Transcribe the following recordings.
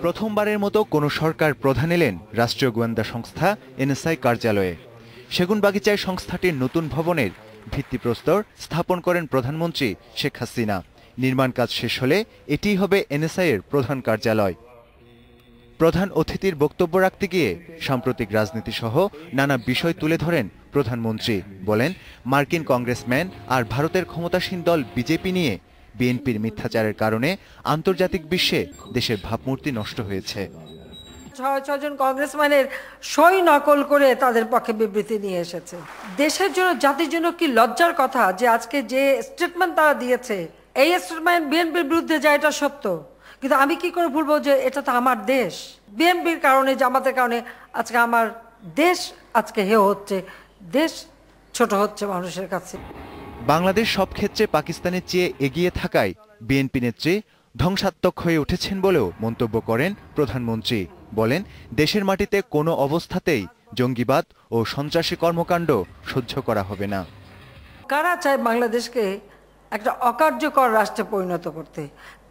প্রথমবারের মতো কোনো সরকার প্রধান এলেন রাষ্ট্রীয় গোয়েন্দা সংস্থা এনএসআই কার্যালয়ে। সেগুনবাগিচায় সংস্থাটির নতুন ভবনের ভিত্তিপ্রস্তর স্থাপন করেন প্রধানমন্ত্রী শেখ হাসিনা। নির্মাণ কাজ শেষ হলে এটিই হবে এনএসআই-এর প্রধান কার্যালয়। প্রধান অতিথির বক্তব্য রাখতে গিয়ে সাম্প্রতিক রাজনীতি সহ নানা বিষয় তুলে ধরেন প্রধানমন্ত্রী। বলেন, মার্কিন কংগ্রেসম্যান আর ভারতের ক্ষমতাসীন দল বিজেপি নিয়ে বিএনপির মিথ্যাচারের কারণে আন্তর্জাতিক বিশ্বে দেশের ভাবমূর্তি নষ্ট হয়েছে। ৬ জন কংগ্রেসম্যানের সই নকল করে তাদের পক্ষে বিবৃতি নিয়ে এসেছে। দেশের জন্য, জাতির জন্য কি লজ্জার কথা যে আজকে যে স্টেটমেন্ট তারা দিয়েছে, এই স্টেটমেন্ট বিএনপির বিরুদ্ধে যায়, এটা সত্য, কিন্তু আমি কি করে ভুলবো যে এটা তো আমার দেশ। বিএনপির কারণে, জামাতের কারণে আজকে আমার দেশ আজকে হেয় হচ্ছে, দেশ ছোট হচ্ছে মানুষের কাছে। বাংলাদেশ সব ক্ষেত্রে পাকিস্তানের চেয়ে এগিয়ে থাকায় বিএনপি নেত্রী ধ্বংসাত্মক হয়ে উঠেছেন বলেও মন্তব্য করেন প্রধানমন্ত্রী। বলেন, দেশের মাটিতে কোনো অবস্থাতেই জঙ্গিবাদ ও সন্ত্রাসী কর্মকাণ্ড সহ্য করা হবে না। কারা চায় বাংলাদেশকে একটা অকার্যকর রাষ্ট্রে পরিণত করতে?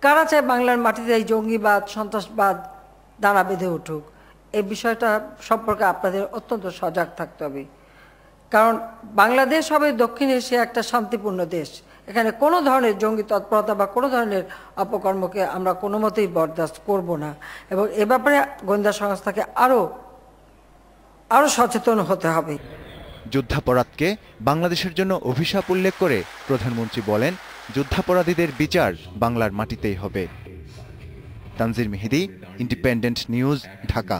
কারা চায় বাংলার মাটিতে এই জঙ্গিবাদ, সন্ত্রাসবাদ দাঁড়া বেঁধে উঠুক? এই বিষয়টা সম্পর্কে আপনাদের অত্যন্ত সজাগ থাকতে হবে। কারণ বাংলাদেশ হবে দক্ষিণ এশিয়া একটা শান্তিপূর্ণ দেশ। এখানে কোনো ধরনের জঙ্গি তৎপরতা বা কোনো ধরনের অপকর্মকে আমরা কোনো মতেই বরদাস্ত করব না, এবং এ ব্যাপারে গোয়েন্দা সংস্থাকে আরও সচেতন হতে হবে। যুদ্ধাপরাধকে বাংলাদেশের জন্য অভিশাপ উল্লেখ করে প্রধানমন্ত্রী বলেন, যুদ্ধাপরাধীদের বিচার বাংলার মাটিতেই হবে। তানজির মেহেদি, ইন্ডিপেন্ডেন্ট নিউজ, ঢাকা।